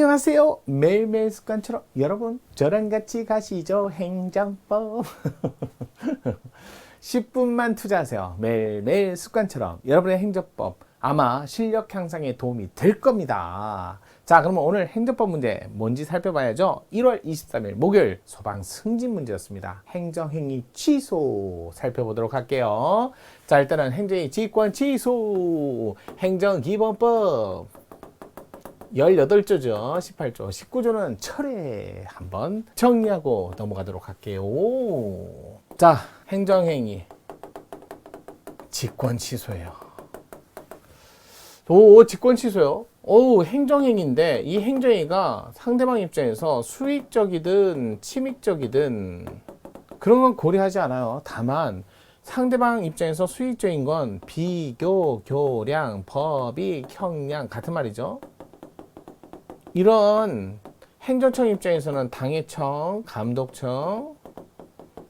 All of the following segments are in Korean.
안녕하세요. 매일매일 습관처럼 여러분 저랑 같이 가시죠. 행정법 10분만 투자하세요. 매일매일 습관처럼 여러분의 행정법 아마 실력 향상에 도움이 될 겁니다. 자, 그러면 오늘 행정법 문제 뭔지 살펴봐야죠. 1월 23일 목요일 소방 승진 문제였습니다. 행정행위 취소 살펴보도록 할게요. 자, 일단은 행정행위 직권 취소 행정기본법 18조죠. 18조. 19조는 철회 한번 정리하고 넘어가도록 할게요. 자, 행정행위. 직권 취소예요. 오, 직권 취소요? 오, 행정행위인데 이 행정행위가 상대방 입장에서 수익적이든 침익적이든 그런 건 고려하지 않아요. 다만 상대방 입장에서 수익적인 건 비교, 교량, 법익, 형량 같은 말이죠. 이런 행정청 입장에서는 당해청, 감독청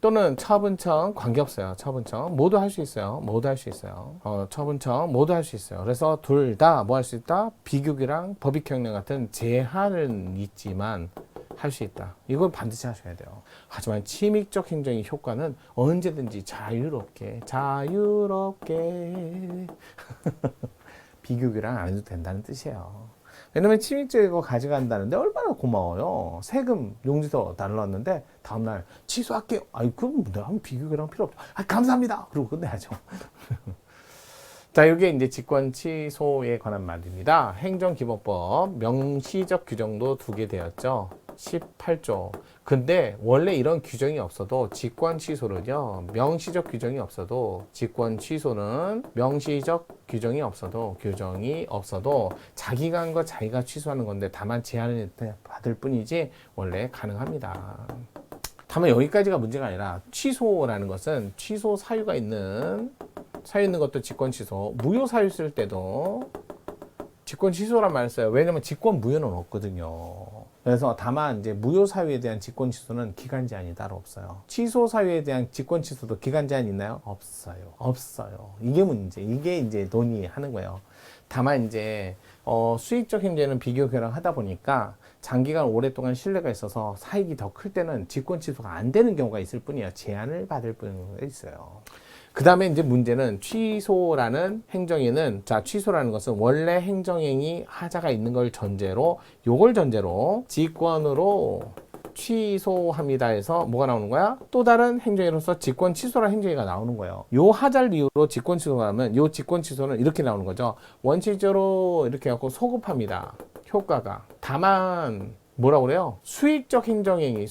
또는 처분청 관계없어요. 처분청 모두 할 수 있어요. 모두 할 수 있어요. 처분청 모두 할 수 있어요. 그래서 둘 다 뭐 할 수 있다? 비교기랑 법익형량 같은 제한은 있지만 할 수 있다. 이걸 반드시 하셔야 돼요. 하지만 침익적 행정의 효과는 언제든지 자유롭게 비교기랑 안 해도 된다는 뜻이에요. 왜냐면 침입적이고 가져간다는데 얼마나 고마워요. 세금 용지서 날라왔는데 다음날 취소할게요. 아이 그럼 내가 비교계랑 필요 없죠. 아 감사합니다. 그러고 끝내야죠. 자, 이게 이제 직권 취소에 관한 말입니다. 행정기본법 명시적 규정도 두게 되었죠. 18조. 근데 원래 이런 규정이 없어도 직권 취소는요. 명시적 규정이 없어도 직권 취소는 명시적 규정이 없어도 자기가 한 거 자기가 취소하는 건데 다만 제한을 받을 뿐이지 원래 가능합니다. 다만 여기까지가 문제가 아니라 취소라는 것은 취소 사유가 있는 것도 직권 취소, 무효 사유 쓸 때도 직권 취소란 말을 써요. 왜냐면 직권 무효는 없거든요. 그래서 다만 이제 무효 사유에 대한 직권 취소는 기간 제한이 따로 없어요. 취소 사유에 대한 직권 취소도 기간 제한 있나요? 없어요. 이게 문제. 이게 이제 논의하는 거예요. 다만 이제 수익적 행위는 비교 교량하다 보니까 장기간 오랫동안 신뢰가 있어서 사익이 더 클 때는 직권 취소가 안 되는 경우가 있을 뿐이에요. 제한을 받을 뿐이 있어요. 그 다음에 이제 문제는 취소라는 행정행위는, 자, 취소라는 것은 원래 행정행위 하자가 있는 걸 전제로, 요걸 전제로 직권으로 취소합니다 해서 뭐가 나오는 거야? 또 다른 행정행위로서 직권 취소라는 행정행위가 나오는 거예요. 요 하자를 이유로 직권 취소가 하면 요 직권 취소는 이렇게 나오는 거죠. 원칙적으로 이렇게 해갖고 소급합니다. 효과가. 다만 뭐라고 그래요? 수익적 행정행위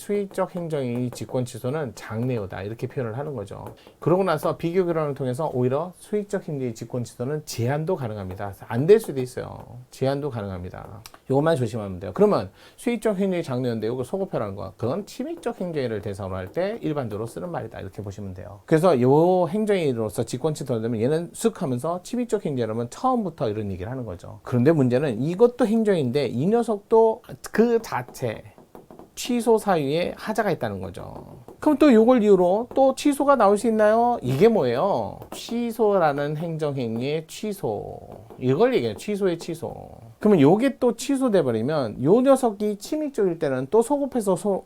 직권 취소는 장래효다 이렇게 표현을 하는 거죠. 그러고 나서 비교 교란을 통해서 오히려 수익적 행정행위 직권 취소는 제한도 가능합니다. 안 될 수도 있어요. 제한도 가능합니다. 이것만 조심하면 돼요. 그러면 수익적 행정행위 장래효인데 이거 소급표라는 거, 그건 침익적 행정행위를 대상으로 할 때 일반적으로 쓰는 말이다 이렇게 보시면 돼요. 그래서 요 행정행위로서 직권 취소가 되면 얘는 쓱 하면서 침익적 행정행위라면 처음부터 이런 얘기를 하는 거죠. 그런데 문제는 이것도 행정인데 이 녀석도 그 자체 취소 사유에 하자가 있다는 거죠. 그럼 또 이걸 이유로 또 취소가 나올 수 있나요? 이게 뭐예요? 취소라는 행정행위의 취소. 이걸 얘기해요. 취소의 취소. 그러면 요게 또 취소돼 버리면 요 녀석이 침익적일 때는 또 소급해서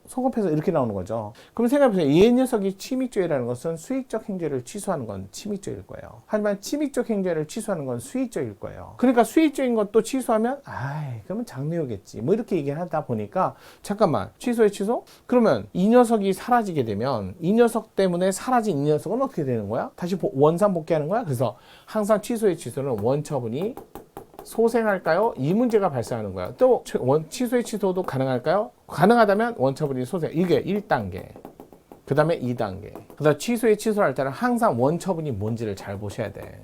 이렇게 나오는 거죠. 그럼 생각해보세요. 이 녀석이 침익적이라는 것은 수익적 행위를 취소하는 건 침익적일 거예요. 하지만 침익적 행위를 취소하는 건 수익적일 거예요. 그러니까 수익적인 것도 취소하면 그러면 장래효겠지. 뭐 이렇게 얘기하다 보니까 잠깐만, 취소의 취소? 그러면 이 녀석이 사라지게 되면 이 녀석 때문에 사라진 이 녀석은 어떻게 되는 거야? 다시 원상 복귀하는 거야? 그래서 항상 취소의 취소는 원처분이 소생할까요? 이 문제가 발생하는 거야. 또 취소의 취소도 가능할까요? 가능하다면 원처분이 소생. 이게 1단계. 그 다음에 2단계. 그 다음에 취소의 취소를 할 때는 항상 원처분이 뭔지를 잘 보셔야 돼.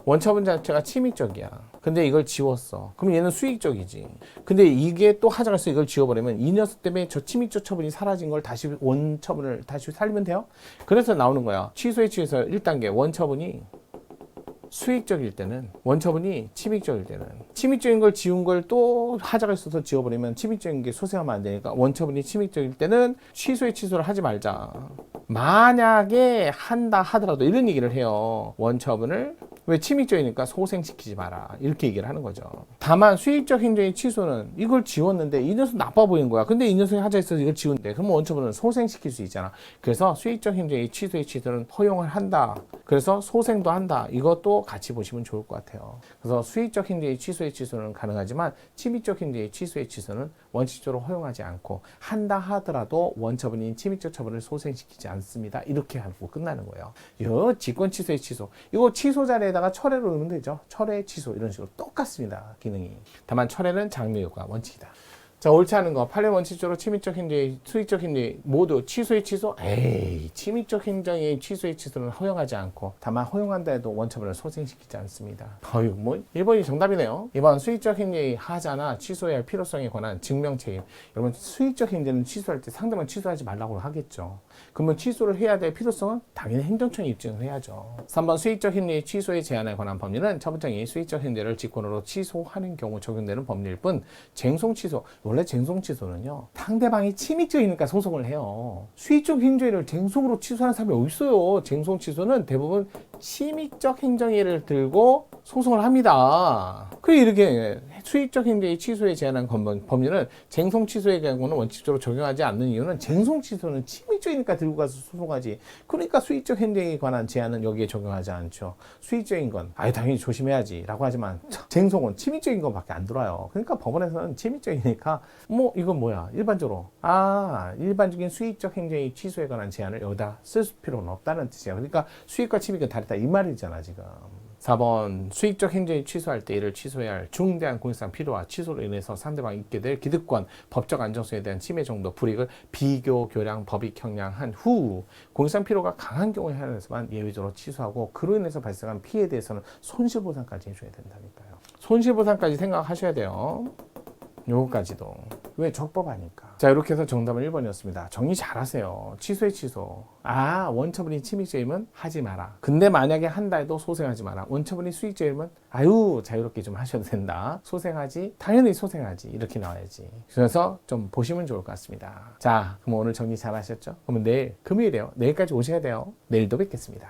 원처분 자체가 침익적이야. 근데 이걸 지웠어. 그럼 얘는 수익적이지. 근데 이게 또 하자가 있어. 이걸 지워버리면 이 녀석 때문에 저 침익적 처분이 사라진 걸 다시 원처분을 다시 살리면 돼요. 그래서 나오는 거야. 취소의 취소 1단계. 원처분이 수익적일 때는, 원처분이 침익적일 때는, 침익적인 걸 지운 걸 또 하자가 있어서 지워버리면 침익적인 게 소생하면 안 되니까 원처분이 침익적일 때는 취소의 취소를 하지 말자. 만약에 한다 하더라도 이런 얘기를 해요. 원처분을 왜 침입죄이니까 소생시키지 마라. 이렇게 얘기를 하는 거죠. 다만 수익적 행정의 취소는 이걸 지웠는데 이 녀석 나빠 보이는 거야. 근데 이 녀석이 하자 있어서 이걸 지운대. 그러면 원처분은 소생시킬 수 있잖아. 그래서 수익적 행정의 취소의 취소는 허용을 한다. 그래서 소생도 한다. 이것도 같이 보시면 좋을 것 같아요. 그래서 수익적 행정의 취소의 취소는 가능하지만 침입적 행정의 취소의 취소는 원칙적으로 허용하지 않고 한다 하더라도 원처분인 침입적 처분을 소생시키지 않습니다. 이렇게 하고 끝나는 거예요. 이 직권 취소의 취소. 이거 취소 자리에다가 철회로 넣으면 되죠. 철회 취소 이런 식으로 똑같습니다. 기능이. 다만 철회는 장려효과 원칙이다. 자, 옳지 않은 거. 판례 원칙적으로 침입적 행정의 수익적 행정의 모두 취소의 취소? 에이, 침입적 행정의 취소의 취소는 허용하지 않고 다만 허용한다 해도 원처분을 소생시키지 않습니다. 어휴, 뭐 1번이 정답이네요. 2번 수익적 행정의 하자나 취소해야 할 필요성에 관한 증명 책임. 여러분 수익적 행정은 취소할 때 상대방 취소하지 말라고 하겠죠. 그러면 취소를 해야 될 필요성은 당연히 행정청이 입증을 해야죠. 3번 수익적 행정의 취소의 제한에 관한 법률은 처분장이 수익적 행정을 직권으로 취소하는 경우 적용되는 법률일 뿐 쟁송 취소 원래 쟁송 취소는요 상대방이 침입죄이니까 소송을 해요. 수익적 행정을 쟁송으로 취소하는 사람이 어디 있어요. 쟁송 취소는 대부분 침입적 행정의를 들고 소송을 합니다. 그래 이렇게 수익적 행정의 취소에 제한한 법률은 쟁송 취소의 경우는 원칙적으로 적용하지 않는 이유는 쟁송 취소는 침입죄이니까 들고 가서 소송하지. 그러니까 수익적 행정에 관한 제한은 여기에 적용하지 않죠. 수익적인 건 당연히 조심해야지 라고 하지만 쟁송은 침입적인 것밖에 안 들어요. 그러니까 법원에서는 침입적이니까 뭐 이건 뭐야 일반적으로 일반적인 수익적 행정의 취소에 관한 제한을 여기다 쓸 필요는 없다는 뜻이야. 그러니까 수익과 침입은 다르다 이 말이잖아 지금. 4번 수익적 행정이 취소할 때 이를 취소해야 할 중대한 공익상 필요와 취소로 인해서 상대방이 있게 될 기득권, 법적 안정성에 대한 침해 정도, 불이익을 비교, 교량, 법익 형량한 후 공익상 필요가 강한 경우에 한해서만 예외적으로 취소하고 그로 인해서 발생한 피해에 대해서는 손실보상까지 해줘야 된다니까요. 손실보상까지 생각하셔야 돼요. 요거까지도. 왜 적법하니까. 자 이렇게 해서 정답은 1번이었습니다. 정리 잘하세요. 취소의 취소. 원처분이 침입죄이면 하지 마라. 근데 만약에 한다 해도 소생하지 마라. 원처분이 수익죄이면 자유롭게 좀 하셔도 된다. 소생하지? 당연히 소생하지. 이렇게 나와야지. 그래서 좀 보시면 좋을 것 같습니다. 자 그럼 오늘 정리 잘하셨죠? 그러면 내일 금요일이에요. 내일까지 오셔야 돼요. 내일도 뵙겠습니다.